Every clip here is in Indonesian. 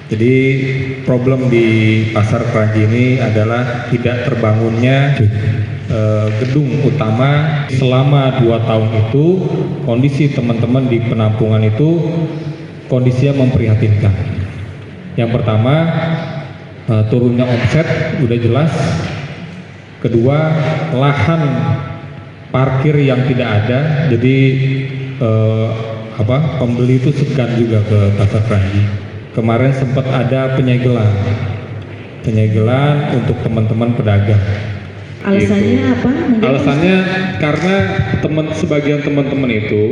Jadi problem di Pasar Kranji ini adalah tidak terbangunnya gedung utama. Selama 2 tahun itu kondisi teman-teman di penampungan itu kondisinya memprihatinkan. Yang pertama, turunnya omset udah jelas. Kedua, lahan parkir yang tidak ada, jadi pembeli itu segan juga ke Pasar Kranji. Kemarin sempat ada penyegelan untuk teman-teman pedagang. Alasannya gitu. apa? Alasannya karena sebagian teman-teman itu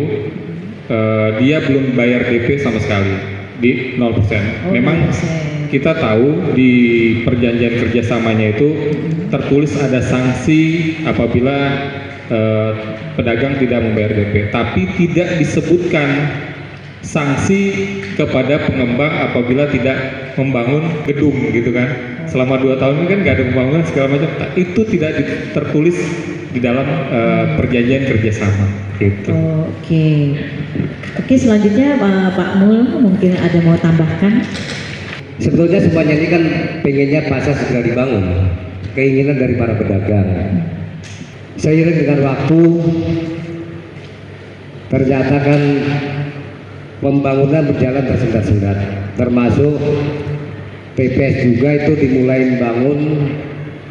dia belum bayar DP sama sekali di 0%. Memang 0%. Kita tahu di perjanjian kerjasamanya itu tertulis ada sanksi apabila pedagang tidak membayar DP, tapi tidak disebutkan sanksi kepada pengembang apabila tidak membangun gedung gitu kan. Selama 2 tahun ini kan nggak ada pembangunan segala macam, itu tidak tertulis di dalam perjanjian kerjasama gitu. Oke, selanjutnya Pak Mul mungkin ada mau tambahkan. Sebetulnya semuanya ini kan pengennya pasar segera dibangun, keinginan dari para pedagang. Seiring dengan waktu ternyata kan pembangunan berjalan tersendat-sendat, termasuk TPS juga itu dimulai bangun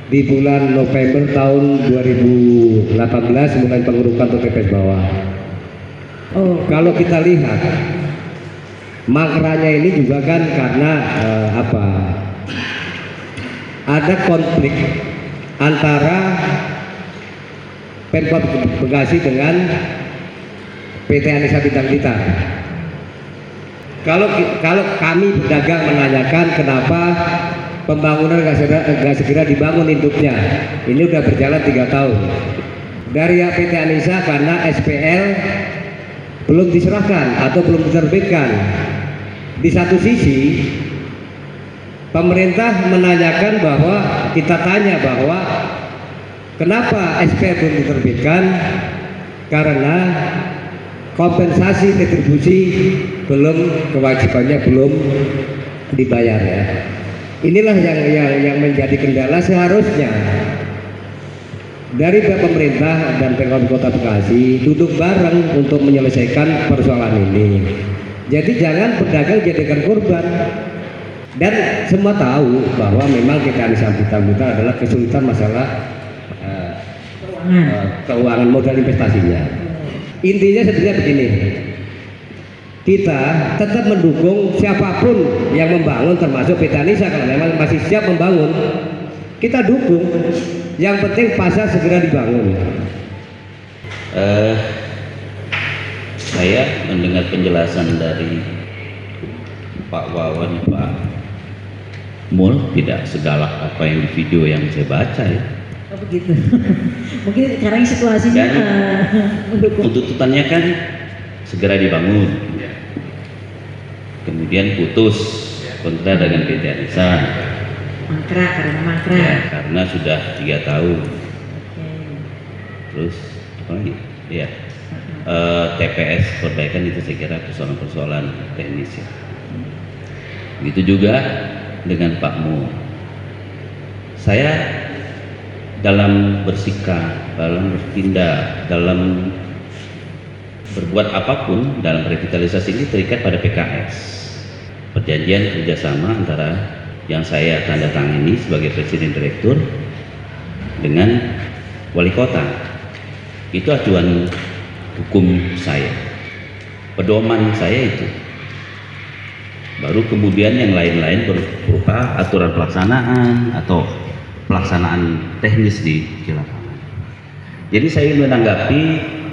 di bulan November tahun 2018, mulai pengerukan untuk TPS bawah. Kalau kita lihat makranya ini juga kan karena ada konflik antara Pemkot Bekasi dengan PT Anissa Bintang Blitar. Kalau kami pedagang menanyakan kenapa pembangunan nggak segera dibangun induknya, ini udah berjalan 3 tahun. Dari PT Anissa karena SPL belum diserahkan atau belum diterbitkan. Di satu sisi pemerintah menanyakan bahwa kita tanya bahwa kenapa SPL belum diterbitkan, karena kompensasi retribusi kewajibannya belum dibayar ya. Inilah yang menjadi kendala. Seharusnya dari pemerintah dan Pemkot Kota Bekasi duduk bareng untuk menyelesaikan persoalan ini. Jadi jangan pedagang jadikan korban. Dan semua tahu bahwa memang kita Anissa Bintang Blitar adalah kesulitan masalah keuangan modal investasinya. Intinya sebenarnya begini, kita tetap mendukung siapapun yang membangun, termasuk PT Anissa. Kalau memang masih siap membangun, kita dukung. Yang penting pasar segera dibangun. Saya mendengar penjelasan dari Pak Wawan, Pak Mul, tidak segalak apa yang di video yang saya baca ya. Oh begitu. Mungkin sekarang situasinya mendukung. Tuntutannya kan segera dibangun, kemudian putus kontrak dengan PT Anissa. Mangkrak. Ya, karena sudah 3 tahun. Terus apa lagi? Ya, TPS perbaikan itu saya kira persoalan-persoalan teknis ya. Begitu juga dengan Pak Mu. Saya dalam bersikap, dalam bertindak, dalam berbuat apapun dalam revitalisasi ini terikat pada PKS, perjanjian kerjasama antara yang saya tanda tangani sebagai presiden direktur dengan wali kota. Itu acuan hukum saya, pedoman saya itu. Baru kemudian yang lain-lain berupa aturan pelaksanaan atau pelaksanaan teknis di lapangan. Jadi saya ingin menanggapi,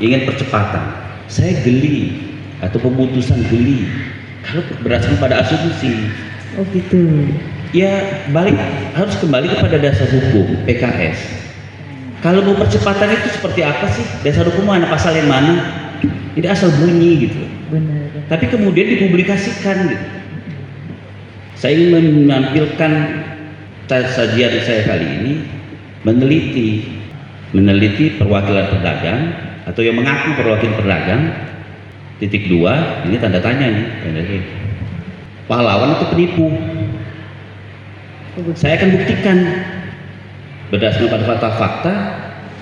ingin percepatan. Saya geli atau pemutusan geli kalau berdasarkan pada asumsi. Oh gitu. Ya harus kembali kepada dasar hukum PKS. Kalau mau percepatan itu seperti apa sih? Dasar hukum mana, pasal yang mana? Tidak asal bunyi gitu. Benar. Tapi kemudian dipublikasikan gitu. Saya ingin menampilkan sajian saya kali ini meneliti perwakilan pedagang atau yang mengaku perwakilan pedagang. Titik 2, ini tanda tanya nih. Pahlawan atau penipu? Saya akan buktikan berdasarkan pada fakta-fakta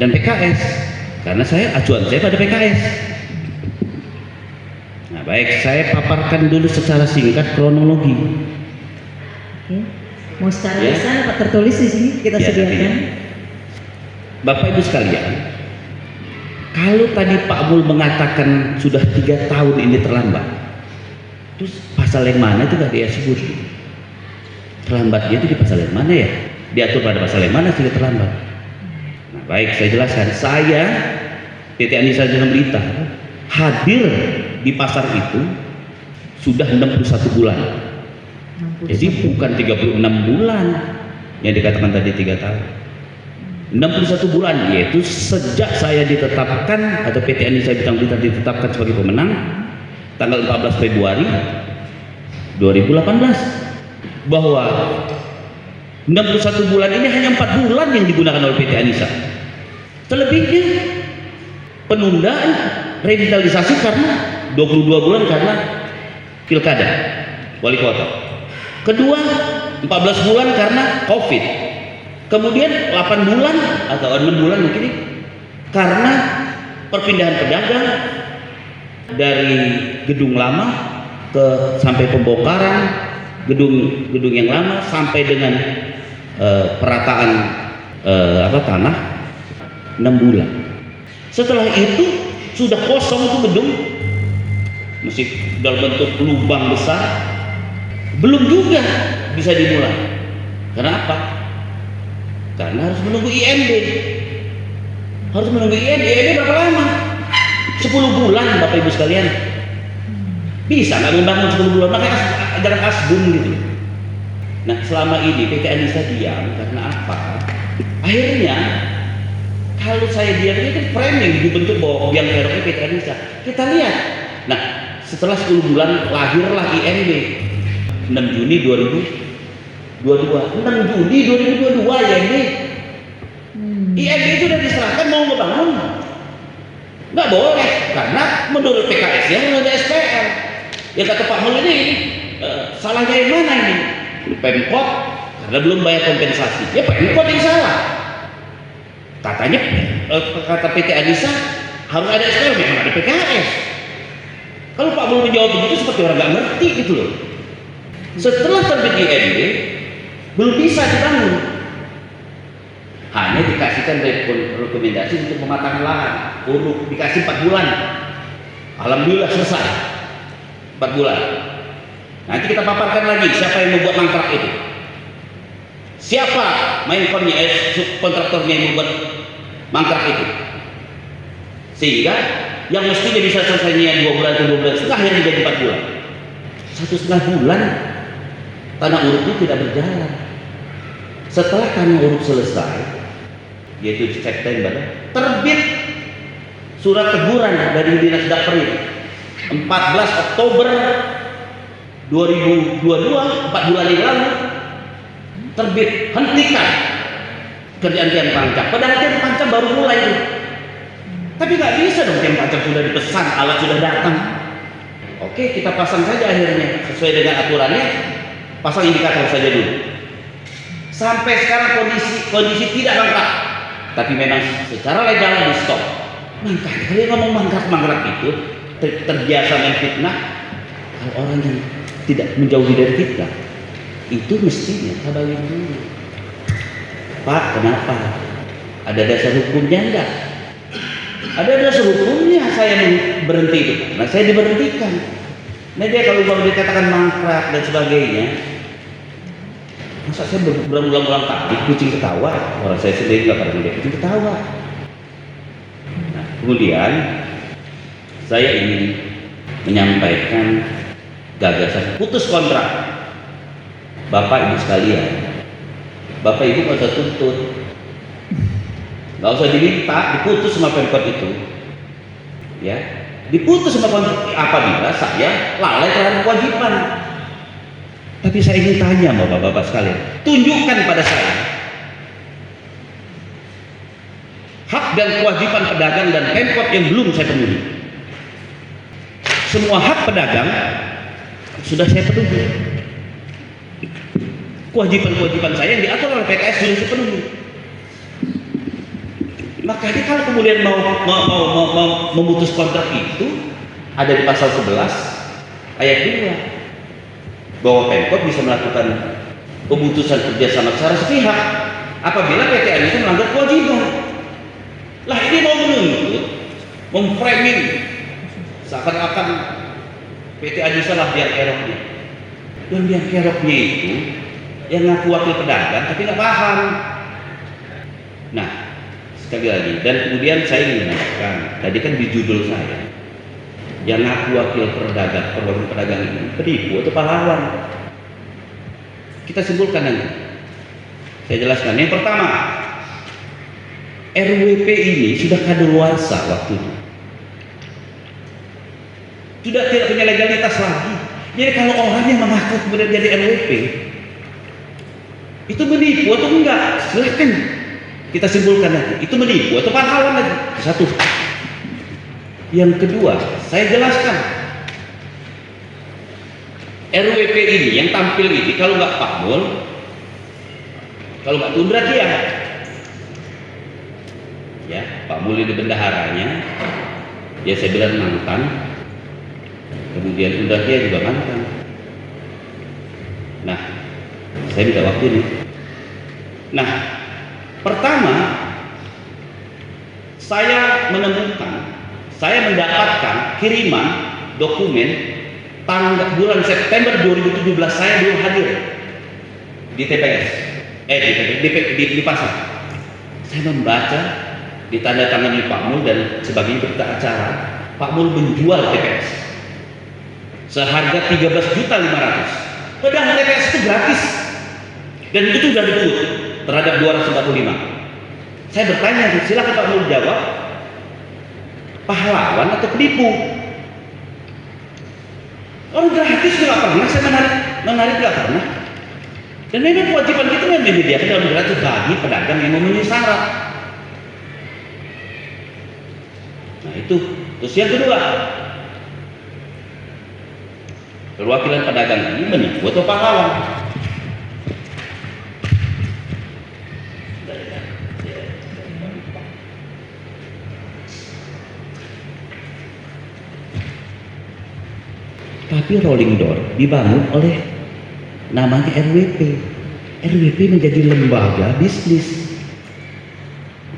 dan PKS, karena acuan saya pada PKS. Nah, baik, saya paparkan dulu secara singkat kronologi. Oke. Mau secara Ya. lisan apa tertulis di sini kita Ya, sediakan? Bapak Ibu sekalian, kalau tadi Pak Mul mengatakan sudah 3 tahun ini terlambat, terus pasal yang mana itu nggak dia sebut? Terlambatnya itu di pasal yang mana ya? Diatur pada pasal yang mana sudah terlambat? Nah, baik, saya jelaskan. Saya PT Anissa Jalan Berita hadir di pasar itu sudah 61 bulan. 61. Jadi bukan 36 bulan yang dikatakan tadi 3 tahun. 61 bulan, yaitu sejak saya ditetapkan atau PT Anissa Bintang Berita ditetapkan sebagai pemenang tanggal 14 Februari 2018, bahwa 61 bulan ini hanya 4 bulan yang digunakan oleh PT Anissa. Selebihnya penundaan revitalisasi karena 22 bulan karena pilkada wali kota. Kedua, 14 bulan karena COVID. Kemudian 8 bulan atau 6 bulan mungkin ini karena perpindahan pedagang dari gedung lama sampai pembongkaran gedung yang lama sampai dengan perataan tanah 6 bulan. Setelah itu sudah kosong itu gedung, masih dalam bentuk lubang besar, belum juga bisa dimulai. Kenapa? Karena harus menunggu IMB. Harus menunggu IMB. IMB berapa lama? 10 bulan Bapak Ibu sekalian. Bisa nggak membangun 10 bulan? Makanya jangan asbun gitu. Nah, selama ini PT Anissa diam karena apa? Akhirnya kalau saya diam ini kan framing dibentuk bahwa biang keroknya PT Anissa. Kita lihat. Nah, setelah 10 bulan lahirlah IMB 6 Juni 2022. 6 Juni 2022 IMB. IMB itu sudah diserahkan mau ngebangun. Nggak boleh karena menurut PKS ya ada SPL. Ya kata Pak Mul ini salahnya yang mana ini? Pemkot karena belum bayar kompensasi. Ya Pemkot yang salah. Katanya kata PT Anissa harus ada SPL, memang ada PKS. Kalau Pak Mul menjawab begitu seperti orang nggak ngerti gitu loh. Setelah terbit IMB belum bisa dibangun. Hanya dikasihkan rekomendasi untuk pematangan lahan, uruk dikasih 4 bulan. Alhamdulillah selesai 4 bulan. Nanti kita paparkan lagi siapa yang membuat mangkrak itu, siapa mainkonnya, kontraktornya yang membuat mangkrak itu, sehingga yang mestinya bisa selesainya 2 bulan atau 2 bulan setengah akhirnya jadi 4 bulan. 1,5 bulan tanah uruk itu tidak berjalan. Setelah tanah uruk selesai, yaitu September, terbit surat teguran dari Dinas Daprin 14 Oktober 2022, 4 bulan yang lalu, terbit hentikan kerjaan tiang pancang. Padahal tiang pancang baru mulai itu. Tapi nggak bisa dong, tiang pancang sudah dipesan, alat sudah datang. Oke, kita pasang saja akhirnya sesuai dengan aturannya, pasang indikator saja dulu. Sampai sekarang kondisi tidak lengkap, tapi memang secara legal di stop. Makanya kalau ngomong mangkrak itu terbiasa menfitnah. Kalau orang yang tidak menjauhi dari fitnah itu mestinya kabarin dulu. Pak, kenapa? Ada dasar hukumnya enggak? Ada dasar hukumnya saya berhenti itu. Nah, saya diberhentikan. Nah, dia kalau mau dikatakan mangkrak dan sebagainya, masa saya berulang-ulang kali kucing ketawa? Orang saya sendiri nggak pernah melihat kucing ketawa. Nah, kemudian saya ingin menyampaikan gagasan putus kontrak. Bapak Ibu sekalian, Bapak Ibu nggak usah tuntut, nggak usah diminta, diputus sama Pemkot itu, ya, diputus sama kontrak apabila saya lalai terhadap kewajiban. Tapi saya ingin tanya sama bapak-bapak sekalian, tunjukkan pada saya hak dan kewajiban pedagang dan Pemkot yang belum saya penuhi. Semua hak pedagang sudah saya penuhi. kewajiban-kewajiban saya yang diatur oleh PKS sudah sepenuhnya. Makanya kalau kemudian mau memutus kontrak itu ada di pasal 11 ayat 2 bahwa Pemkot bisa melakukan pemutusan kerjasama secara sepihak apabila PT Anissa melanggar kewajiban. Lah ini mau menuntut, memframing seakan-akan PT Anissa lah biang keroknya. Dan biang keroknya itu yang ngaku wakil pedagang tapi nggak paham. Nah, sekali lagi, dan kemudian saya ingin menanyakan, tadi kan di judul saya, yang ngaku wakil pedagang ini penipu atau pahlawan? Kita simpulkan nanti. Saya jelaskan. Yang pertama, RWP ini sudah kadaluarsa waktu itu. Sudah tidak punya legalitas lagi. Jadi kalau orang yang mengaku kemudian jadi RWP, itu menipu atau enggak? Silahkan kita simpulkan nanti. Itu menipu atau pahlawan lagi? Satu. Yang kedua, saya jelaskan. RWP ini yang tampil ini kalau nggak Pak Mul, kalau nggak Tundra dia, ya Pak Mul ini bendaharanya, ya saya bilang mantan, kemudian Tundra dia juga mantan. Nah, saya minta waktu ini. Nah, pertama saya mendapatkan kiriman dokumen bulan September 2017. Saya belum hadir di TPS, di pasar. Saya membaca ditandatangani Pak Mul dan sebagai berita acara, Pak Mul menjual TPS seharga 13.500.000. Padahal TPS itu gratis dan itu sudah dibut terhadap 245. Saya bertanya, silakan Pak Mul jawab, pahlawan atau penipu? Orang gratis nggak pernah saya menarik nggak pernah. Dan memang kewajiban kita menyediakan dalam gratis bagi pedagang yang memenuhi syarat. Nah itu. Terus yang kedua, perwakilan pedagang ini menipu atau pahlawan? Tapi rolling door dibangun oleh namanya RWP. RWP menjadi lembaga bisnis.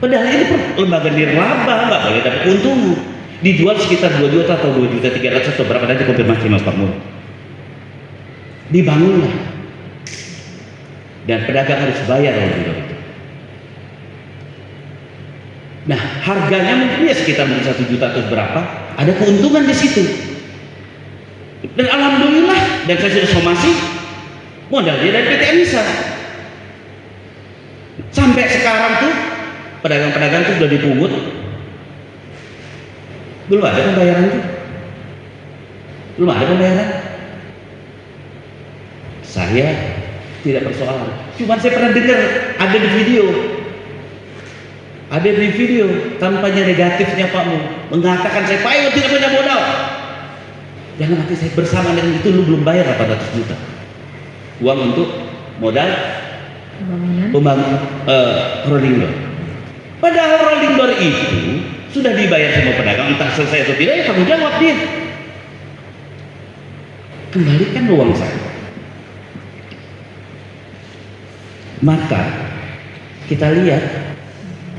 Padahal ini lembaga nirlaba, nggak boleh dapat keuntungan. Dijual sekitar 2 juta atau 2.300.000 atau berapa, nanti konfirmasi Mas Pak Mul. Dibangunlah. Dan pedagang harus bayar rolling door itu. Nah, harganya mungkin ya sekitar 1 juta atau berapa, ada keuntungan di situ. Dan alhamdulillah, dan saya sudah somasi modalnya dari PT Anissa. Sampai sekarang tuh pedagang-pedagang tuh sudah dipungut, belum ada pembayaran tuh, belum ada pembayaran. Saya tidak persoalan, cuma saya pernah dengar ada di video kampanye negatifnya Pak Mul mengatakan saya Pak Iwan tidak punya modal. Jangan nanti saya bersama dengan itu lu belum bayar 800 juta uang untuk modal pembangunan rolling door. Padahal rolling door itu sudah dibayar semua pedagang, entah selesai atau tidak ya tanggung jawab dia. Kembalikan uang saya. Maka kita lihat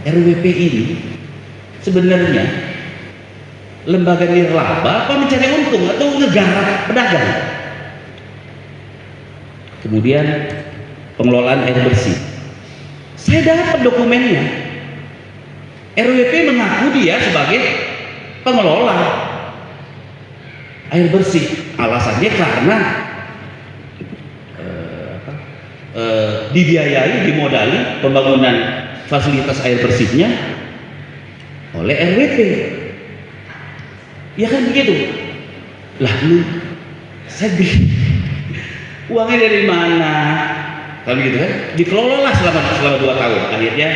RWP ini sebenarnya lembaga nirlaba apa mencari untung atau negara pedagang. Kemudian pengelolaan air bersih, saya dapat dokumennya. RWP mengaku dia sebagai pengelola air bersih. Alasannya karena dibiayai, dimodali pembangunan fasilitas air bersihnya oleh RWP. Ya kan begitu. Lah lu, saya uangnya dari mana? Kalau begitu kan, dikelola selama 2 tahun. Akhirnya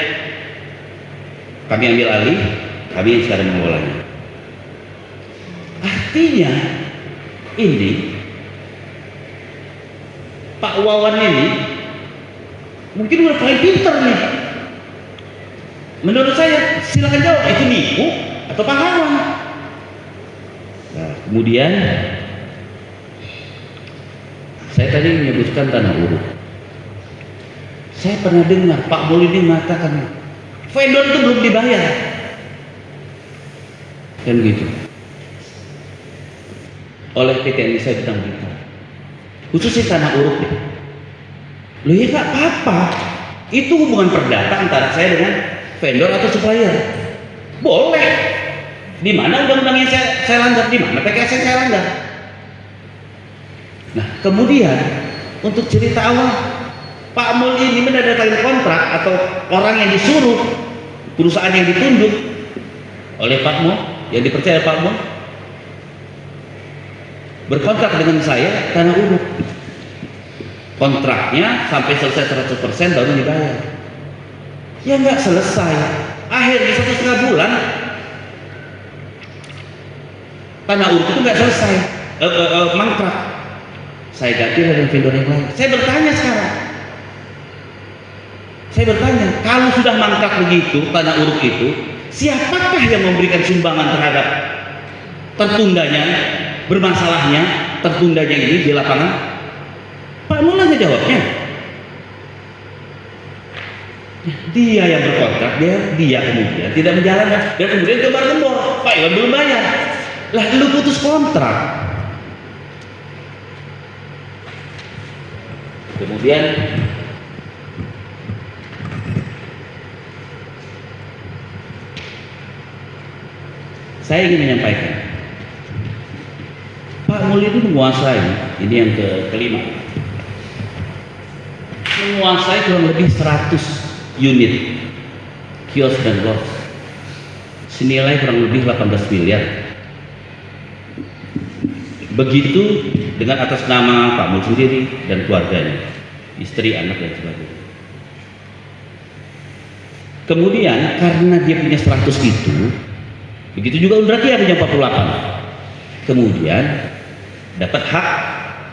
kami ambil alih, kami yang sekarang mengelolanya. Artinya ini Pak Wawan ini Mungkin udah paling pinter nih. Menurut saya, silakan jawab, itu nipu atau pahlawan. Nah, kemudian saya tadi menyebutkan tanah uruk. Saya pernah dengar Pak Mulyadi mengatakan vendor itu belum dibayar, dan gitu. Oleh PT Anissa Bintang Bintang, khususnya tanah uruk deh. Loh ya nggak apa-apa, itu hubungan perdata antara saya dengan vendor atau supplier, boleh. Di mana undang-undang yang saya langgar, di mana PKS yang saya langgar. Nah kemudian untuk cerita awal, Pak Mul ini menandatangani kontrak atau orang yang disuruh, perusahaan yang ditunjuk oleh Pak Mul, yang dipercaya Pak Mul, berkontrak dengan saya tanah uruk. Kontraknya sampai selesai 100% baru dibayar. Ya nggak selesai. Akhirnya 1,5 bulan tanah uruk itu nggak selesai, mangkrak. Saya ganti dengan vendor yang lain. Saya bertanya sekarang. Saya bertanya, kalau sudah mangkrak begitu tanah uruk itu, siapakah yang memberikan sumbangan terhadap tertundanya, bermasalahnya, tertundanya ini di lapangan? Pak Mul aja jawabnya. Dia yang berkontrak, dia kemudian tidak menjalankan, dan kemudian gembar-gembor, Pak Iwan belum bayar. Lah lu putus kontrak. Kemudian saya ingin menyampaikan, Pak Mul itu menguasai, ini yang kelima, menguasai kurang lebih 100 unit kios dan los senilai kurang lebih 18 miliar. Begitu dengan atas nama Pak Mul sendiri dan keluarganya, istri, anak dan sebagainya. Kemudian karena dia punya 100 itu, begitu juga Undrakia punya 48. Kemudian dapat hak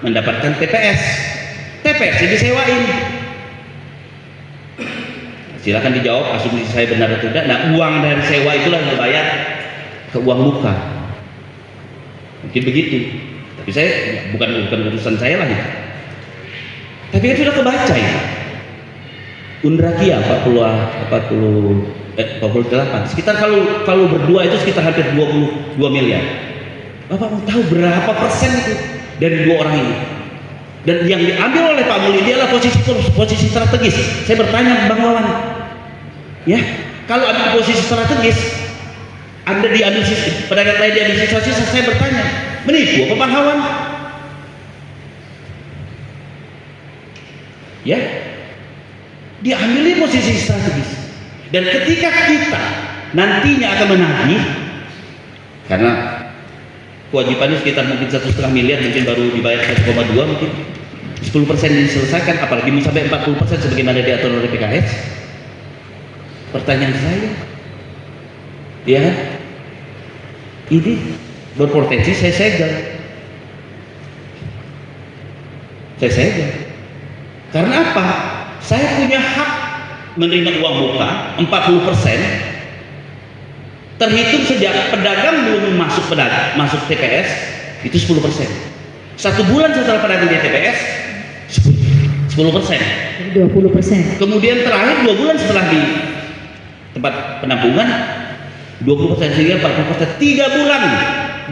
mendapatkan TPS. TPS yang disewain. Silakan dijawab asumsi saya benar atau tidak. Nah, uang dari sewa itulah yang dibayar ke uang muka. Mungkin begitu. Tapi saya bukan urusan saya lah itu. Tapi itu sudah kebaca ya. Undrakia 48. Sekitar kalau berdua itu sekitar hampir 22 miliar. Bapak mau tahu berapa persen itu dari dua orang ini? Dan yang diambil oleh Pak Mul ini adalah posisi strategis. Saya bertanya Bang Wawan, ya, kalau ambil posisi strategis, Anda diambil pedagang lain diambil sisa, saya bertanya, menipu apa pahlawan? Ya, diambilnya posisi strategis. Dan ketika kita nantinya akan menagih, karena kewajibannya sekitar mungkin 1,5 miliar, mungkin baru dibayar 1,2, mungkin 10% diselesaikan, apalagi mau sampai 40% sebagaimana diatur oleh PKS. Pertanyaan saya, ya, ini berpotensi saya segel. Karena apa? Saya punya hak menerima uang muka 40%, terhitung sejak pedagang belum masuk TPS itu 10%. 1 bulan setelah pedagang di TPS 10%. 20%. Kemudian terakhir 2 bulan setelah di tempat penampungan 20%, sehingga 40%. 3 bulan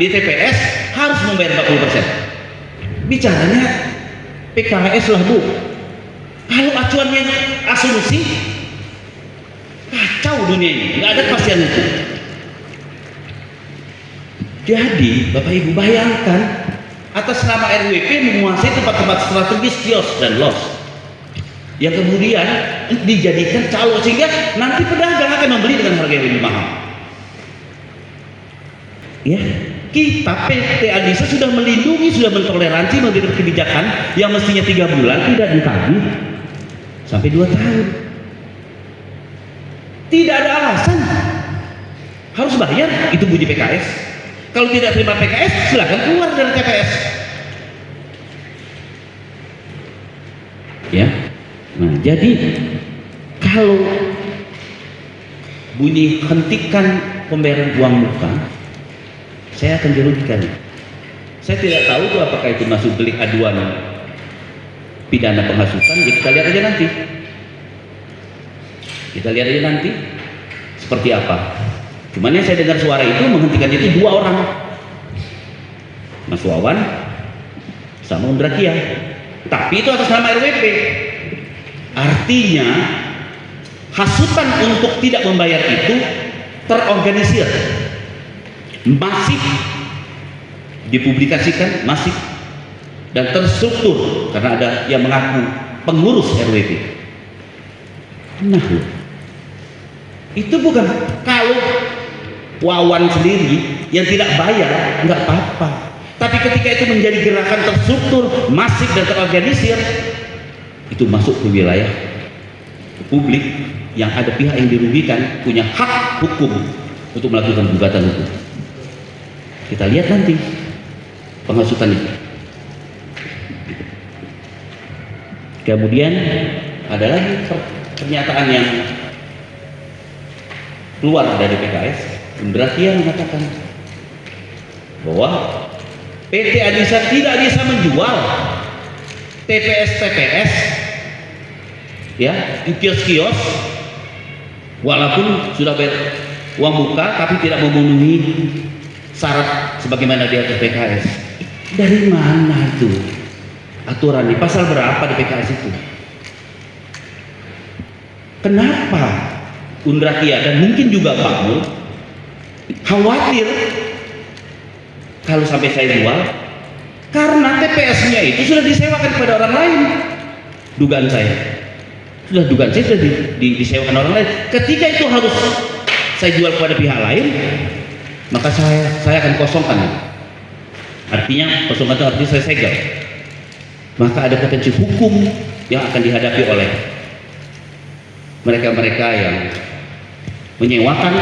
di TPS harus membayar 40%. Bicaranya PKS lah Bu. Kalau acuannya asumsi, kacau dunia ini, nggak ada kepastian itu. Jadi Bapak Ibu bayangkan, atas nama RWP menguasai tempat-tempat strategis kios dan los, yang kemudian dijadikan calo sehingga nanti pedagang akan membeli dengan harga yang lebih mahal. Ya, kita PT Anissa sudah melindungi, sudah mentoleransi, memberikan kebijakan yang mestinya 3 bulan tidak ditagih sampai 2 tahun. Tidak ada alasan harus bayar, itu bunyi PKS. Kalau tidak terima PKS, silakan keluar dari TPS. Ya, Nah, jadi kalau bunyi hentikan pembayaran uang muka, saya akan dirugikan. Saya tidak tahu tuh apakah itu masuk delik aduan pidana penghasutan. Ya kita lihat aja nanti. Kita lihat aja nanti seperti apa. Cuman yang saya dengar suara itu menghentikan itu 2 orang, Mas Wawan sama Undra Kia. Tapi itu atas nama RWP. Artinya hasutan untuk tidak membayar itu terorganisir, masif dipublikasikan, masif dan terstruktur karena ada yang mengaku pengurus RWP. Nah, itu bukan kalau Wawan sendiri yang tidak bayar nggak apa-apa, tapi ketika itu menjadi gerakan terstruktur, masif dan terorganisir, itu masuk ke wilayah publik yang ada pihak yang dirugikan, punya hak hukum untuk melakukan gugatan hukum. Kita lihat nanti penghasutan itu. Kemudian ada lagi pernyataan yang keluar dari PKS. Undra Kia mengatakan bahwa PT Anissa tidak bisa menjual TPS ya di kios-kios walaupun sudah bayar uang muka tapi tidak memenuhi syarat sebagaimana di atas PKS. Dari mana itu aturan di pasal berapa di PKS itu? Kenapa Undra Kia dan mungkin juga Pak Mul khawatir kalau sampai saya jual karena TPS-nya itu sudah disewakan kepada orang lain? Dugaan saya sudah disewakan orang lain. Ketika itu harus saya jual kepada pihak lain, maka saya akan kosongkan. Artinya kosongkan itu artinya saya segel. Maka ada potensi hukum yang akan dihadapi oleh mereka-mereka yang menyewakan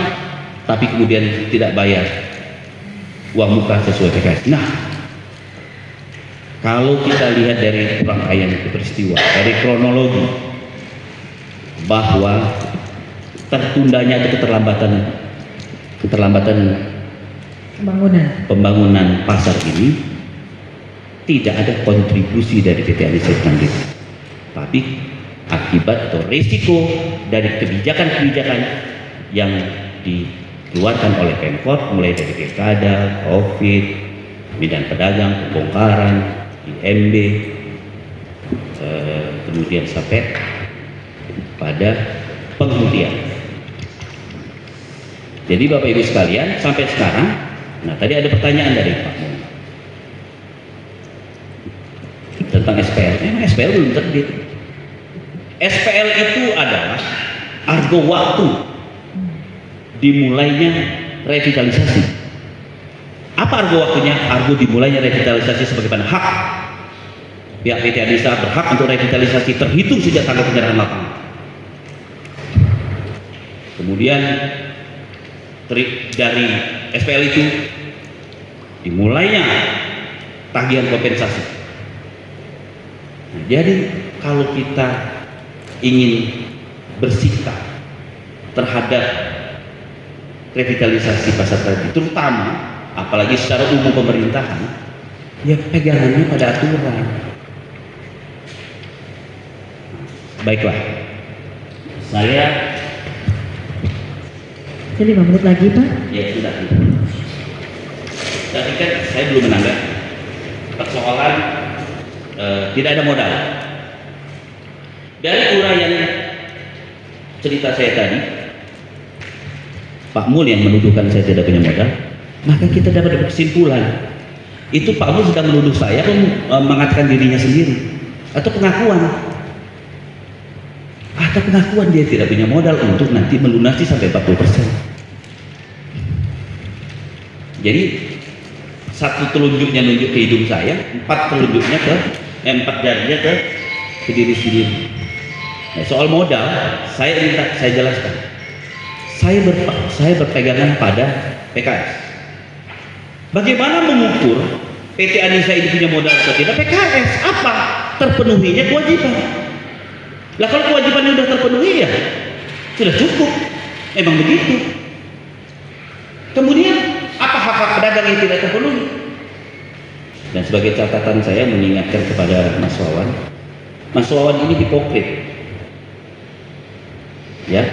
tapi kemudian tidak bayar uang muka sesuai PKS. Nah, kalau kita lihat dari rangkaian peristiwa, dari kronologi bahwa tertundanya atau keterlambatan pembangunan pasar ini tidak ada kontribusi dari PT Anissa Iskandar, tapi akibat atau risiko dari kebijakan-kebijakan yang dikeluarkan oleh Pemkot, mulai dari Pilkada, Covid, bidang pedagang, pembongkaran, IMB, kemudian sampai pada penghentian. Jadi Bapak Ibu sekalian, sampai sekarang, nah tadi ada pertanyaan dari Pak Mun tentang SPL. Memang SPL belum terbit. SPL itu adalah argo waktu dimulainya revitalisasi. Apa argo waktunya? Argo dimulainya revitalisasi sebagaimana hak pihak PT Anissa berhak untuk revitalisasi terhitung sejak tanggal penyerahan lapangan. Kemudian dari SPL itu dimulainya tagihan kompensasi. Nah, jadi kalau kita ingin bersikap terhadap revitalisasi pasar tradisional, terutama apalagi secara umum pemerintahan, ya pegangannya pada aturan. Baiklah, saya 5 menit lagi Pak. ya sudah. Tadi kan saya belum menanggapi persoalan tidak ada modal. Dari uraian cerita saya tadi, Pak Mul yang menuduhkan saya tidak punya modal, maka kita dapat kesimpulan itu Pak Mul sedang menuduh saya mengatakan dirinya sendiri, atau pengakuan dia tidak punya modal untuk nanti melunasi sampai 40%. Jadi satu telunjuknya nunjuk ke hidung saya, 4 telunjuknya ke 4 jarinya ke diri sendiri. Nah, soal modal, saya jelaskan. Saya berpegangan pada PKS. Bagaimana mengukur PT Anissa ini punya modal atau tidak? PKS apa? Terpenuhinya kewajiban. Lah kalau kewajibannya sudah terpenuhi ya sudah cukup, emang begitu. Kemudian apa hak-hak pedagang yang tidak terpenuhi? Dan sebagai catatan saya mengingatkan kepada Mas Wawan ini hipokrit. Ya,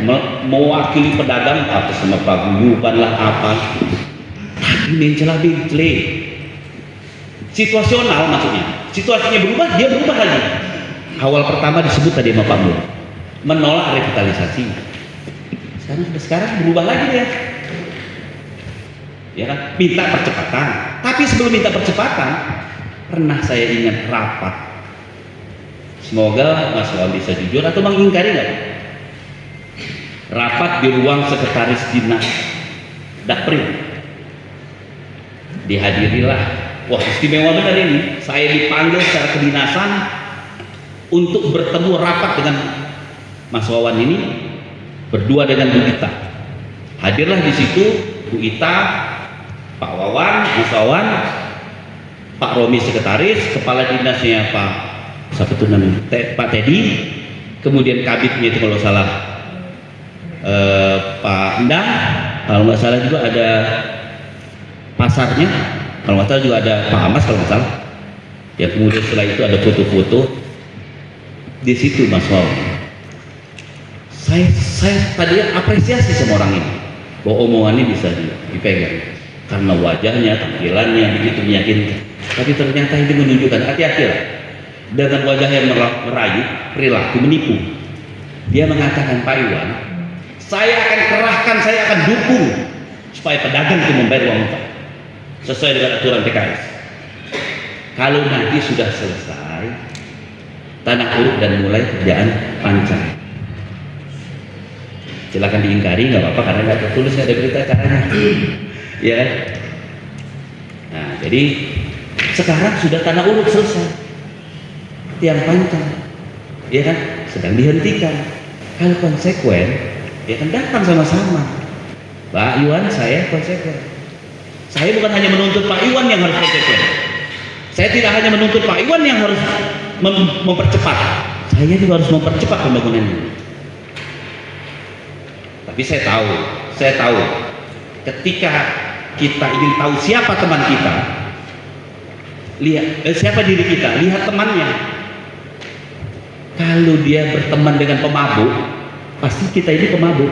mewakili pedagang atas nama paguyuban lah apa, tapi mencela-mencela. Situasional maksudnya, situasinya berubah, dia berubah lagi. Awal pertama disebut tadi sama Pak Mul, menolak revitalisasi. Sekarang berubah lagi dia. Ya kan, minta percepatan. Tapi sebelum minta percepatan, pernah saya ingat rapat. Semoga Mas Wawan bisa jujur atau mengingkari nggak? Rapat di ruang sekretaris dinas Dapri. Dihadirilah, wah istimewa benar ini. Saya dipanggil secara kedinasan untuk bertemu rapat dengan Mas Wawan ini berdua dengan Bu Ita. Hadirlah di situ Bu Ita, Pak Wawan, Mas Wawan, Pak Romi sekretaris, kepala dinasnya Pak Teddy, kemudian kabitnya itu kalau salah Pak Endang, kalau nggak salah juga ada pasarnya, kalau nggak salah juga ada Pak Amas kalau nggak salah. Ya kemudian setelah itu ada foto-foto di situ Mas Wawan. Saya tadi apresiasi sama orang ini bahwa omongannya bisa dipegang karena wajahnya, tampilannya begitu meyakinkan. Tapi ternyata itu menunjukkan hati-hatilah dengan wajah yang merayu, perilaku menipu. Dia mengatakan, Pak Iwan, saya akan kerahkan, saya akan dukung supaya pedagang itu membayar uang muka sesuai dengan aturan PKS. Kalau nanti sudah selesai tanah uruk dan mulai kerjaan pancang, silakan diingkari, nggak apa-apa karena nggak tertulis, nggak ada berita acaranya. Ya, nah jadi sekarang sudah tanah uruk selesai, tiang pancang, ya kan, sedang dihentikan. Kalau konsekuen, ya kan datang sama-sama. Pak Iwan, saya konsekuen. Saya bukan hanya menuntut Pak Iwan yang harus konsekuen. Saya tidak hanya menuntut Pak Iwan yang harus mempercepat. Saya juga harus mempercepat pembangunan ini. Tapi saya tahu, ketika kita ingin tahu siapa teman kita, siapa diri kita, lihat temannya. Kalau dia berteman dengan pemabuk, pasti kita ini pemabuk.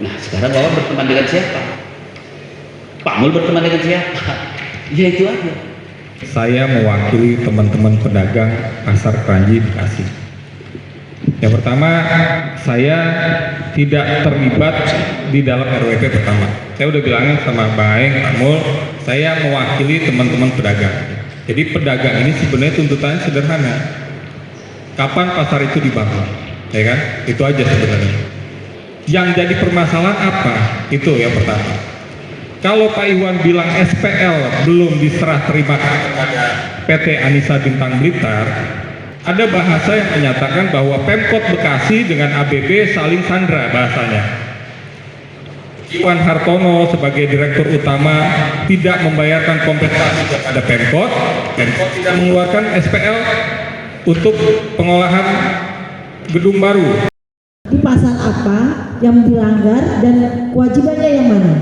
Nah sekarang Wawan berteman dengan siapa? Pak Mul berteman dengan siapa? Ya itu aja. Saya mewakili teman-teman pedagang pasar Kranji Bekasi. Yang pertama, saya tidak terlibat di dalam RWP pertama. Saya udah bilangin sama Bang Aeng, Pak Mul, saya mewakili teman-teman pedagang. Jadi pedagang ini sebenarnya tuntutannya sederhana. Kapan pasar itu dibangun? Ya kan? Itu aja sebenarnya. Yang jadi permasalahan apa? Itu yang pertama. Kalau Pak Iwan bilang SPL belum diserah terimakan kepada PT Anissa Bintang Blitar, ada bahasa yang menyatakan bahwa Pemkot Bekasi dengan ABB saling sandra bahasanya. Iwan Hartono sebagai direktur utama tidak membayarkan kompensasi kepada Pemkot tidak mengeluarkan SPL untuk pengolahan gedung baru. Di pasal apa yang dilanggar dan kewajibannya yang mana?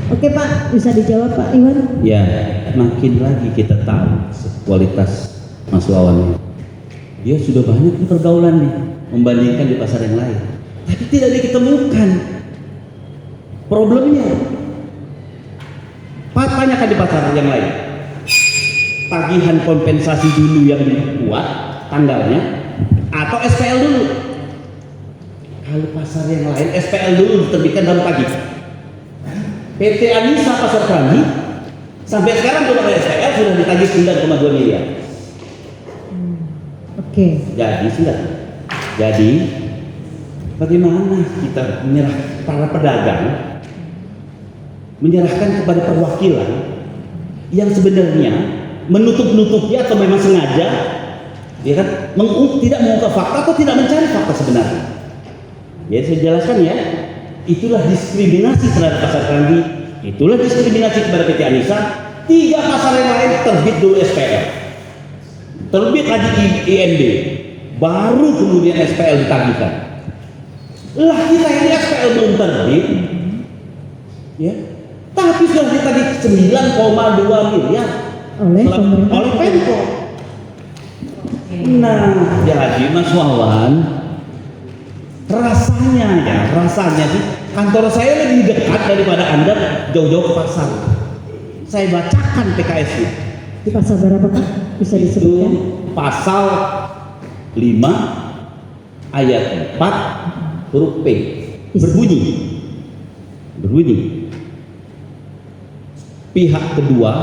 Oke Pak, bisa dijawab Pak Iwan? Ya, makin lagi kita tahu kualitas Mas Wawan. Dia sudah banyak pergaulan nih membandingkan di pasar yang lain, tapi tidak diketemukan problemnya. Tanyakan di pasar yang lain, tagihan kompensasi dulu yang dibuat tanggalnya atau SPL dulu. Kalau pasar yang lain SPL dulu diterbitkan dalam pagi. PT Anissa Pasar Kranji sampai sekarang belum ada SPL, sudah ditagih 9,2 miliar. Oke. Jadi bagaimana kita para pedagang menyerahkan kepada perwakilan yang sebenarnya menutup-nutupi atau memang sengaja, ya kan, tidak mengungkap fakta atau tidak mencari fakta sebenarnya. Ya saya jelaskan ya, itulah diskriminasi terhadap pasar Kranji, itulah diskriminasi kepada PT Anissa. 3 pasar yang lain terbit dulu SPL, terbit lagi IND, baru kemudian SPL ditagihkan. Lah kita ini SPL belum terbit, ya, tapi sudah ditagih 9,2 miliar Oleh pemerintah. oleh Pemkot. Nah, jadi Mas Wawan, rasanya sih kantor saya lebih dekat daripada Anda jauh-jauh ke pasar. Saya bacakan PKS-nya. Di pasar berapa Pak? Bisa disebutkan? Pasal 5 ayat 4 huruf P berbunyi pihak kedua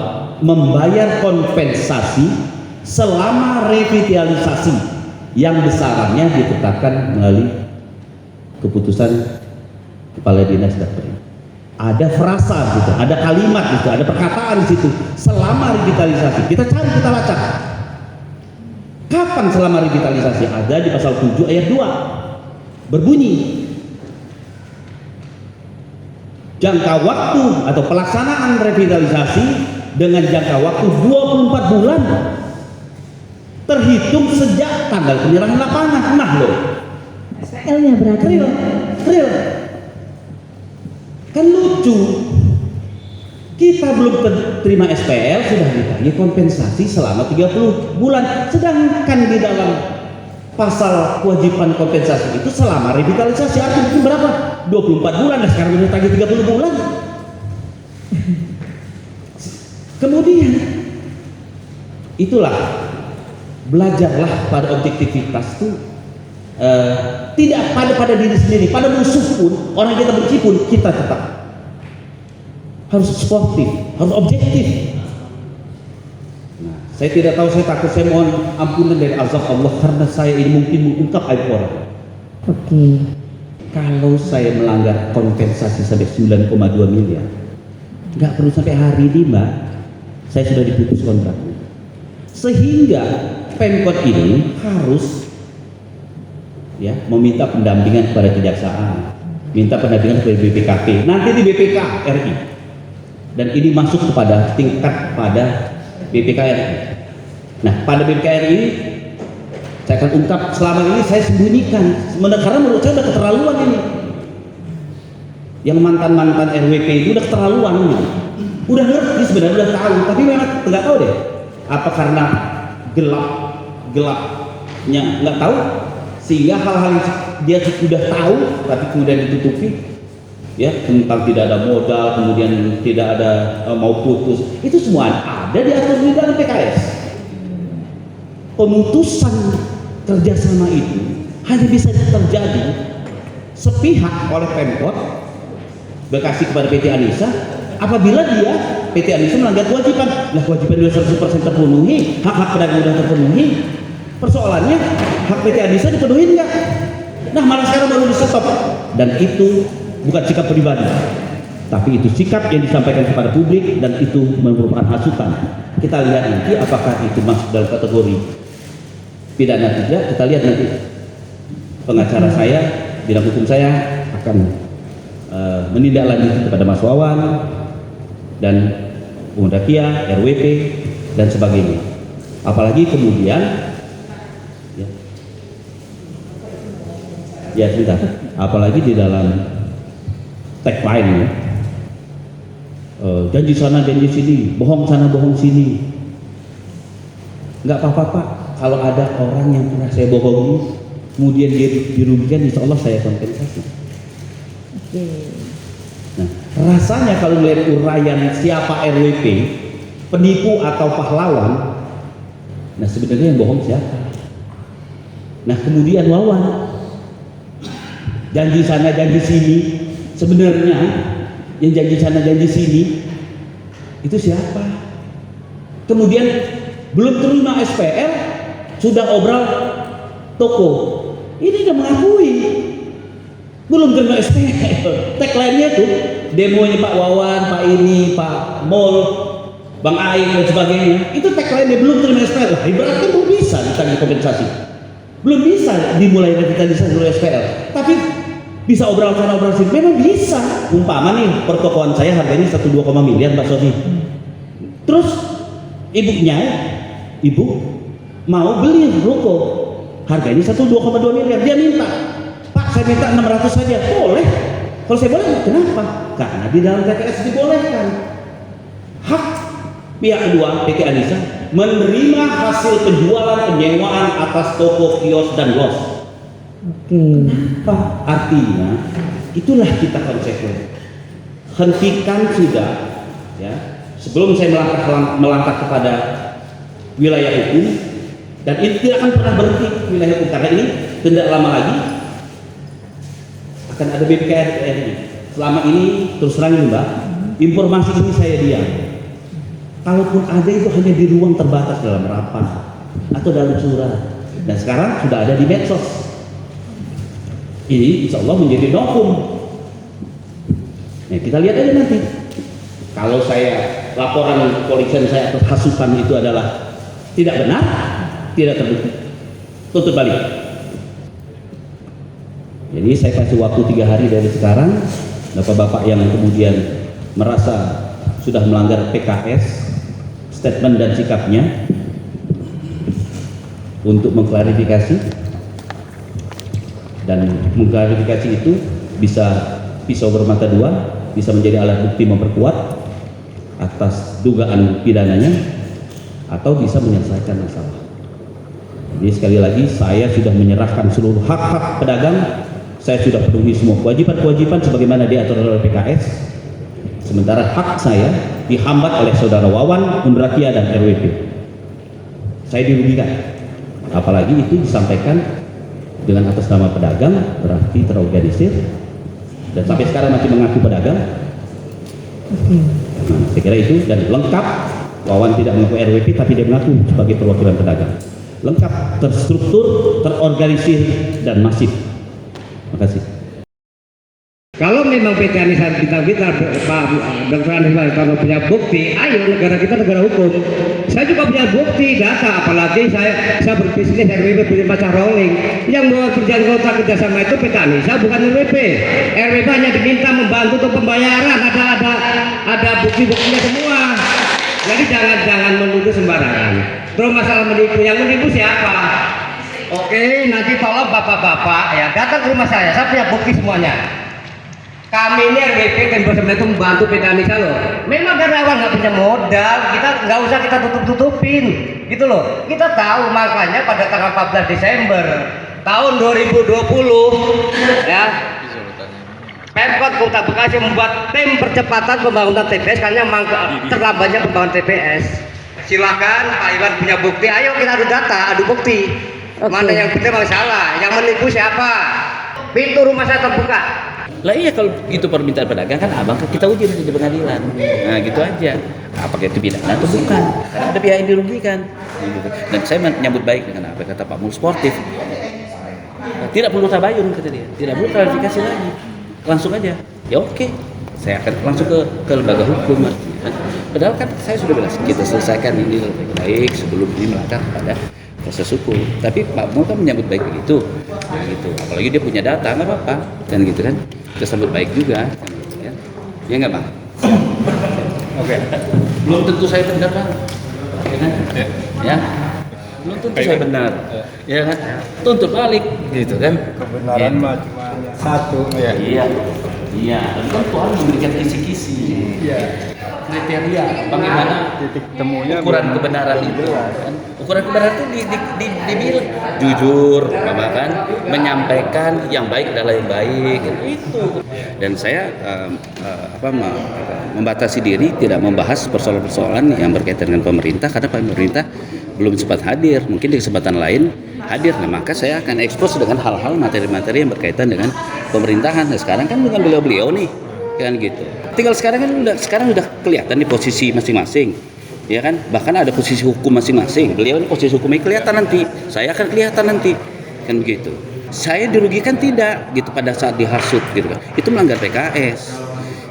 membayar kompensasi selama revitalisasi yang besarannya ditetapkan melalui keputusan Kepala Dinas Dapur. Ada frasa gitu, ada kalimat gitu, ada perkataan di situ selama revitalisasi. Kita cari, kita lacak. Kapan selama revitalisasi? Ada di pasal 7 ayat 2. Berbunyi jangka waktu atau pelaksanaan revitalisasi dengan jangka waktu 24 bulan terhitung sejak tanggal penyerahan lapangan. Nah loh, SPL-nya berarti. real. Kan lucu, kita belum terima SPL sudah ditagih kompensasi selama 30 bulan, sedangkan di dalam pasal kewajiban kompensasi itu selama revitalisasi artinya berapa? 24 bulan, dan sekarang udah tagih 30 bulan. Kemudian itulah, belajarlah pada objektivitas itu. Tidak pada diri sendiri, pada musuh pun, orang kita benci pun, kita tetap harus sportif, harus objektif. Nah, saya tidak tahu, saya takut, saya mohon ampunan dari azab Allah karena saya ini mungkin mengungkap aib orang. Oke. Kalau saya melanggar kompensasi sampai 9,2 miliar, nggak perlu sampai hari ini Mbak, saya sudah diputus kontraknya. Sehingga Pemkot ini harus meminta pendampingan kepada kejaksaan, minta pendampingan kepada BPKP, nanti di BPK RI, dan ini masuk kepada tingkat pada BPK RI. Nah, pada BPK RI saya akan ungkap selama ini saya sembunyikan, karena menurut saya udah keterlaluan ini. Yang mantan RWP itu udah keterlaluan ini. Udah ngerti sebenarnya, udah tahu, tapi memang nggak tahu deh. Apa karena gelapnya nggak tahu, sehingga hal-hal yang dia sudah tahu tapi kemudian ditutupi, ya, tentang tidak ada modal, kemudian tidak ada mau putus, itu semua ada diatur di dalam PKS. Pemutusan kerjasama itu hanya bisa terjadi sepihak oleh Pemkot Bekasi kepada PT Anissa apabila dia PT Anissa melanggar kewajiban. Nah, kewajiban dia 100% terpenuhi, hak-hak pedagang sudah terpenuhi. Persoalannya hak PT Anissa dipenuhi enggak? Nah, malah sekarang baru di stop. Dan itu bukan sikap pribadi, tapi itu sikap yang disampaikan kepada publik, dan itu merupakan hasutan. Kita lihat nanti apakah itu masuk dalam kategori pidana tidak. Kita lihat nanti. Pengacara saya, bidang hukum saya akan menindaklanjuti kepada Mas Wawan dan Mudakia, RWP dan sebagainya. Apalagi kemudian ya sudah, apalagi di dalam tagline janji sana janji sini, bohong sana bohong sini. Nggak apa-apa Pak, kalau ada orang yang pernah saya bohongi kemudian dia dirugikan, insya Allah saya kompensasi. Nah, rasanya kalau melihat uraian siapa RWP, penipu atau pahlawan, nah sebenarnya yang bohong siapa? Nah, kemudian Wawan janji sana janji sini, sebenarnya yang janji sana janji sini itu siapa? Kemudian belum terima SPL sudah obral toko, ini udah mengakui belum terima SPL. Tagline-nya tuh demonya Pak Wawan, Pak ini, Pak Mol, Bang Aing dan sebagainya, itu tagline-nya belum terima SPL. Lah, ibaratnya belum bisa ditagih kompensasi, belum bisa dimulai revitalisasi dulu SPL, tapi bisa obral sana obral sini, memang bisa. Umpama nih pertokoan saya harganya 1,2 miliar Mbak Sofi, terus ibu mau beli ruko Harganya 2,2 miliar. Dia minta, Pak saya minta 600 saja. Boleh. Kalau saya boleh, kenapa? Karena di dalam TPS dibolehkan. Hak pihak kedua PT Anissa menerima hasil penjualan penyewaan atas toko, kios dan los. Oke. Apa artinya? Itulah kita konsekuensi. Hentikan sudah, ya. Sebelum saya melangkah kepada wilayah hukum, dan itu tidak akan pernah berhenti wilayah hukum karena ini tidak lama lagi akan ada BPKRI. Selama ini terus terang ini Mbak, informasi ini saya diam. Kalaupun ada itu hanya di ruang terbatas dalam rapat atau dalam surat. Dan sekarang sudah ada di medsos. Ini insya Allah menjadi novum. Nah, kita lihat aja nanti. Kalau saya laporan kepolisian saya atas hasutan itu adalah tidak benar, tidak terbukti, tuntut balik. Jadi saya kasih waktu 3 hari dari sekarang. Bapak-bapak yang kemudian merasa sudah melanggar PKS, statement dan sikapnya, untuk mengklarifikasi, dan mengklarifikasi itu bisa pisau bermata dua, bisa menjadi alat bukti memperkuat atas dugaan pidananya, atau bisa menyelesaikan masalah. Jadi sekali lagi saya sudah menyerahkan seluruh hak-hak pedagang, saya sudah penuhi semua kewajiban-kewajiban sebagaimana diatur oleh PKS. Sementara hak saya dihambat oleh saudara Wawan, Unrakia dan RWP. Saya dirugikan. Apalagi itu disampaikan dengan atas nama pedagang, berarti terorganisir, dan sampai sekarang masih mengaku pedagang. Nah, saya kira itu dan lengkap. Wawan tidak mengaku RWP tapi dia mengaku sebagai perwakilan pedagang. Lengkap, terstruktur, terorganisir dan masif. Terima kasih. Kalau memang PT Anissa Bintang-Bintang, Pak Dr. Anissa kalau punya bukti, ayo negara kita negara hukum. Saya juga punya bukti data, apalagi saya berbisnis RWP punya macam rolling. Yang mau perjanjian kontrak kerjasama itu PT Anissa bukan RWP. RWP hanya diminta membantu untuk pembayaran, ada bukti-buktinya semua. Jadi jangan menuduh sembarangan. Terus masalah menipu, yang menipu siapa? Oke, nanti tolong bapak-bapak ya datang ke rumah saya punya bukti semuanya. Kami ini RWP dan bersama itu membantu PT Anissa loh. Memang karena awal nggak punya modal, kita nggak usah kita tutup-tutupin, gitu loh. Kita tahu makanya pada tanggal 14 Desember tahun 2020 ya, Pemkot Kota Bekasi membuat tim percepatan pembangunan TPS karena terlambatnya pembangunan TPS. Silakan Pak Iwan punya bukti, ayo kita adu data, adu bukti. Mana yang benar, mana salah, yang menipu siapa? Pintu rumah saya terbuka. Lah iya, kalau itu permintaan pedagang kan abang kita uji nanti di pengadilan. Nah gitu aja. Apakah itu pidana atau bukan? Karena ada pihak yang dirugikan. Gitu. Dan saya menyambut baik dengan apa kata Pak Mul sportif. Tidak perlu tabayun kata dia. Tidak perlu klarifikasi lagi. Langsung aja. Ya oke. Saya akan langsung ke lembaga hukum. Padahal kan saya sudah bilang kita selesaikan ini lebih baik sebelum ini melangkah pada proses hukum. Tapi Pak Mul kan menyambut baik begitu. Nah, gitu. Apalagi dia punya data, nggak apa-apa. Dan gitu kan. Kita sambut baik juga, ya, ya nggak Bang? Oke. Belum tentu saya benar Bang, ya kan? Ya, belum tentu saya benar, ya kan? Tuntut balik, gitu kan? Kebenaran mah cuma satu. Iya. Dan kan Tuhan memberikan kisi-kisi, kriteria, bagaimana Titik temunya ukuran kebenaran itu, kan? Ukuran kebenaran itu dibilang jujur, kan? Menyampaikan yang baik adalah yang baik, itu. Dan saya membatasi diri tidak membahas persoalan-persoalan yang berkaitan dengan pemerintah karena pemerintah belum sempat hadir, mungkin di kesempatan lain hadir. Nah, maka saya akan ekspos dengan hal-hal materi-materi yang berkaitan dengan pemerintahan. Nah, sekarang kan bukan beliau-beliau nih, kan gitu. Tinggal sekarang kan udah kelihatan di posisi masing-masing, ya kan? Bahkan ada posisi hukum masing-masing. Beliau ini posisi hukumnya kelihatan nanti, saya akan kelihatan nanti, kan gitu. Saya dirugikan tidak, gitu pada saat dihasut, gitu kan? Itu melanggar PKS,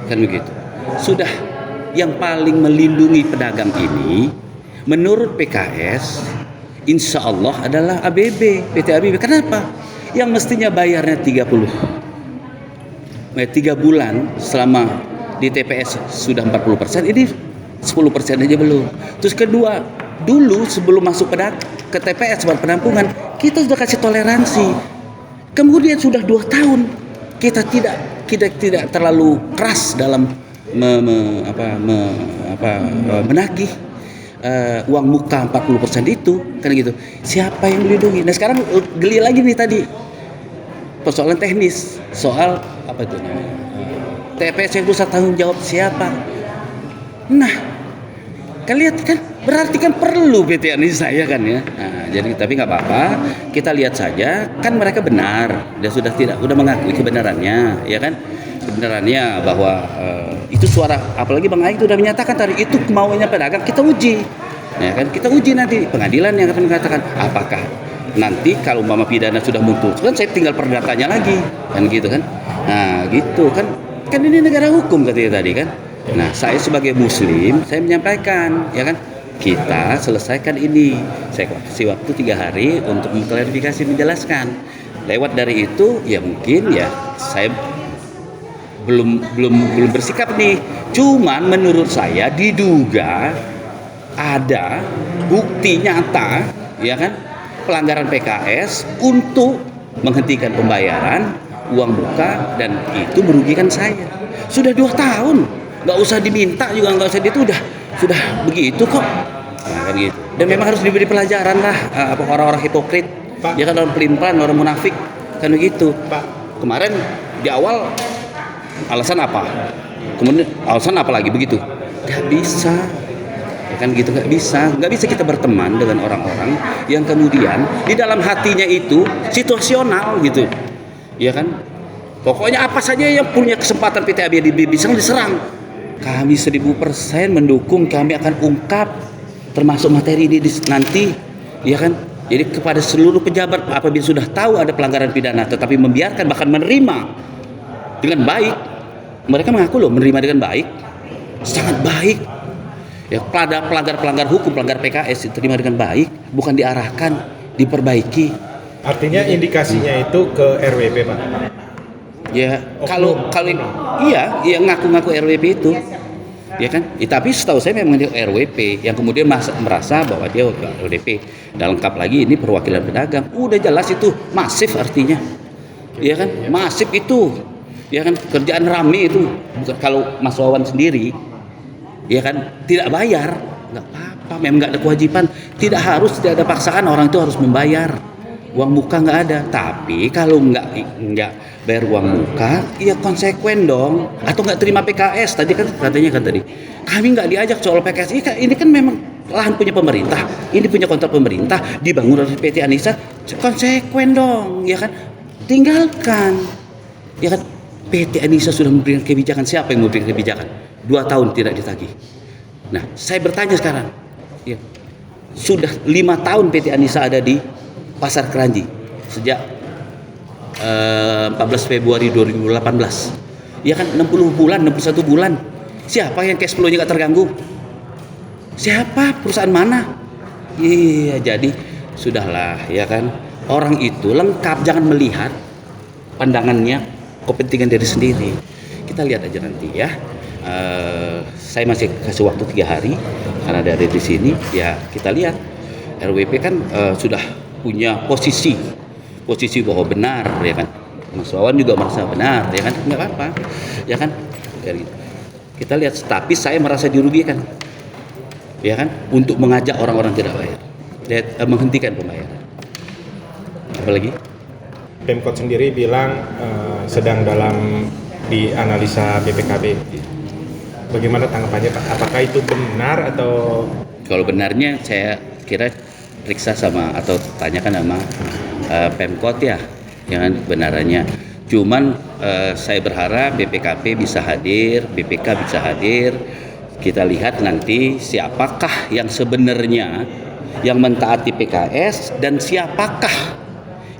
kan begitu. Sudah yang paling melindungi pedagang ini, menurut PKS, insya Allah adalah ABB, PT ABB. Kenapa? Yang mestinya bayarnya 3 bulan selama di TPS sudah 40%, ini 10% aja belum. Terus kedua, dulu sebelum masuk ke TPS buat penampungan, kita sudah kasih toleransi. Kemudian sudah 2 tahun kita tidak terlalu keras dalam menagih uang muka 40% itu, kan gitu. Siapa yang melindungi? Nah sekarang geli lagi nih tadi persoalan teknis, soal apa itu namanya? TPS yang pusat tanggung jawab siapa? Nah, kan lihat kan, berarti kan perlu PT Anissa ya kan ya. Nah, jadi tapi nggak apa-apa, kita lihat saja kan mereka benar, dia sudah mengakui kebenarannya, ya kan? Kebenarannya bahwa itu suara, apalagi Bang Aing itu sudah menyatakan tadi itu kemauannya pedagang, kita uji. Ya kan? Kita uji nanti pengadilan yang akan mengatakan apakah nanti kalau umpama pidana sudah muncul, kan saya tinggal perdatanya lagi, kan gitu kan? Nah, gitu kan ini negara hukum katanya tadi kan. Nah, saya sebagai muslim, saya menyampaikan, ya kan, kita selesaikan ini. Saya kasih waktu 3 hari untuk mengklarifikasi, menjelaskan. Lewat dari itu, ya mungkin ya saya belum bersikap nih. Cuman menurut saya diduga ada bukti nyata, ya kan, pelanggaran PKS untuk menghentikan pembayaran uang muka dan itu merugikan saya. Sudah 2 tahun, nggak usah diminta juga, nggak usah itu sudah begitu kok. Nah, kan gitu. Dan memang harus diberi pelajaran lah orang-orang hipokrit, Pak. ya kan, orang pelin-pelan, orang munafik, kan begitu. Pak. Kemarin di awal alasan apa? Kemudian alasan apa lagi begitu? Nggak bisa. Ya kan gitu, nggak bisa kita berteman dengan orang-orang yang kemudian di dalam hatinya itu situasional gitu. Ya kan, pokoknya apa saja yang punya kesempatan PT ABDB bisa diserang. Kami 1000% mendukung, kami akan ungkap termasuk materi ini nanti, ya kan. Jadi kepada seluruh pejabat apabila sudah tahu ada pelanggaran pidana tetapi membiarkan bahkan menerima dengan baik, mereka mengaku loh menerima dengan baik, sangat baik. Ya, pelanggar hukum, pelanggar PKS diterima dengan baik, bukan diarahkan, diperbaiki. Artinya indikasinya itu ke RWP, Pak. Ya, kalau iya ngaku-ngaku RWP itu. Ya kan? Ya, tapi setahu saya memang dia RWP yang kemudian merasa bahwa dia RWP. Dan lengkap lagi ini perwakilan pedagang. Udah jelas itu masif artinya. Ya kan? Masif itu. Ya kan, kerjaan rame itu. Bukan kalau Mas Wawan sendiri, ya kan, tidak bayar, nggak apa-apa, memang nggak ada kewajiban, tidak ada paksaan orang itu harus membayar. Uang muka nggak ada, tapi kalau nggak bayar uang muka, ya konsekuen dong. Atau nggak terima PKS, tadi kan katanya kami nggak diajak soal PKS. Ini kan memang lahan punya pemerintah, ini punya kontrak pemerintah, dibangun oleh PT Anissa, konsekuen dong, ya kan? Tinggalkan, ya kan? PT Anissa sudah memberikan kebijakan, siapa yang memberikan kebijakan? 2 tahun tidak ditagih. Nah, saya bertanya sekarang, ya, sudah 5 tahun PT Anissa ada di Pasar Keranji sejak 14 Februari 2018. Ya kan 60 bulan, 61 bulan. Siapa yang cash flow-nya gak terganggu? Siapa? Perusahaan mana? Iya, jadi sudahlah, ya kan. Orang itu lengkap, jangan melihat pandangannya, kepentingan diri sendiri. Kita lihat aja nanti ya. Saya masih kasih waktu 3 hari karena dari di sini ya kita lihat RWP kan sudah punya posisi bahwa benar, ya kan. Mas Wawan juga merasa benar, ya kan, nggak apa-apa, ya kan. Kita lihat, tapi saya merasa dirugikan, ya kan, untuk mengajak orang-orang tidak bayar, menghentikan pembayaran. Apalagi? Pemkot sendiri bilang sedang dalam dianalisa BPKB. Bagaimana tanggapannya, Pak? Apakah itu benar atau? Kalau benarnya saya kira periksa atau tanyakan sama Pemkot ya, jangan kebenarannya. Cuman saya berharap BPKP bisa hadir, BPK bisa hadir. Kita lihat nanti siapakah yang sebenarnya yang mentaati PKS dan siapakah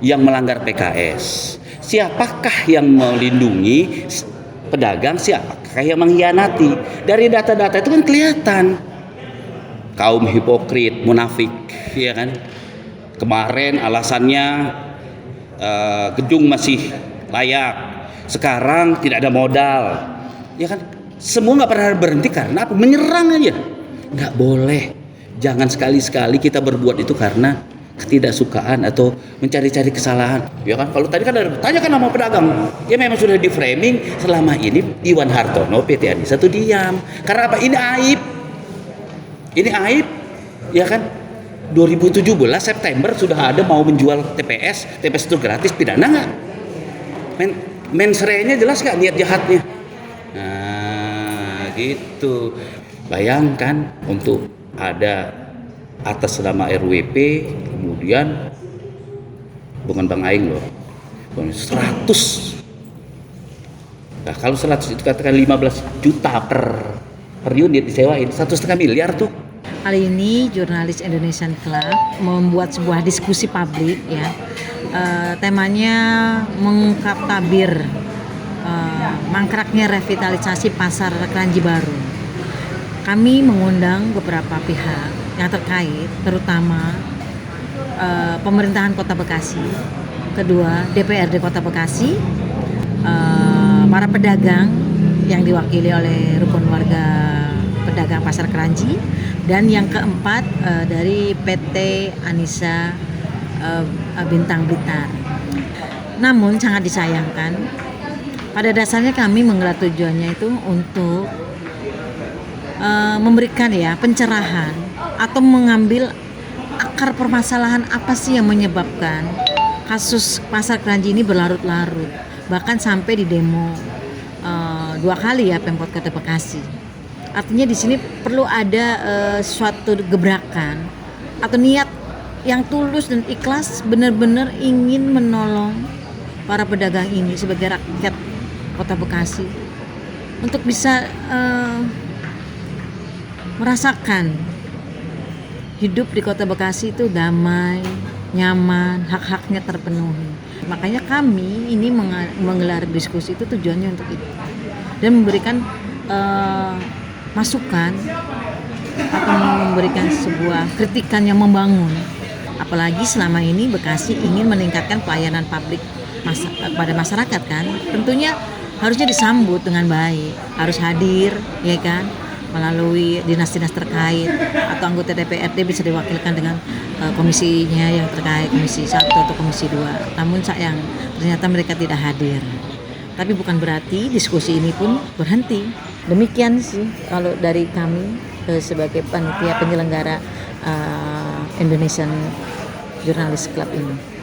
yang melanggar PKS. Siapakah yang melindungi pedagang, siapakah yang mengkhianati. Dari data-data itu kan kelihatan. Kaum hipokrit, munafik, ya kan. Kemarin alasannya gedung masih layak, sekarang tidak ada modal, ya kan. Semua nggak pernah berhenti karena apa? Menyerang aja. Nggak boleh. Jangan sekali-sekali kita berbuat itu karena ketidaksukaan atau mencari-cari kesalahan. Ya kan, kalau tadi kan ada tanyakan sama pedagang, ya memang sudah di framing selama ini Iwan Hartono PT Anissa itu diam. Karena apa? Ini aib. Ini aib, ya kan? 2017 September sudah ada mau menjual TPS itu gratis, pidana nggak? Mensreanya jelas nggak niat jahatnya? Nah, gitu. Bayangkan untuk ada atas nama RWP, kemudian bukan Bang Aing loh, 100. Nah, kalau 100 itu katakan 15 juta per unit disewain, 1,5 miliar tuh. Kali ini Jurnalis Indonesian Club membuat sebuah diskusi publik ya. Temanya mengungkap tabir mangkraknya revitalisasi pasar Kranji Baru. Kami mengundang beberapa pihak yang terkait, terutama pemerintahan Kota Bekasi, kedua DPRD Kota Bekasi, para pedagang yang diwakili oleh rukun warga pedagang pasar Kranji, dan yang keempat dari PT Anissa Bintang Blitar. Namun sangat disayangkan, pada dasarnya kami menggelar tujuannya itu untuk memberikan ya pencerahan atau mengambil akar permasalahan apa sih yang menyebabkan kasus pasar Kranji ini berlarut-larut, bahkan sampai di demo 2 kali ya Pemkot Kota Bekasi. Artinya di sini perlu ada suatu gebrakan atau niat yang tulus dan ikhlas, benar-benar ingin menolong para pedagang ini sebagai rakyat Kota Bekasi untuk bisa merasakan hidup di Kota Bekasi itu damai, nyaman, hak-haknya terpenuhi. Makanya kami ini menggelar diskusi itu tujuannya untuk itu, dan memberikan masukan atau memberikan sebuah kritikan yang membangun. Apalagi selama ini Bekasi ingin meningkatkan pelayanan publik pada masyarakat kan, tentunya harusnya disambut dengan baik, harus hadir ya kan, melalui dinas-dinas terkait atau anggota DPRD bisa diwakilkan dengan komisinya yang terkait, komisi 1 atau komisi 2. Namun sayang ternyata mereka tidak hadir. Tapi bukan berarti diskusi ini pun berhenti. Demikian sih kalau dari kami sebagai panitia penyelenggara Indonesian Journalist Club ini.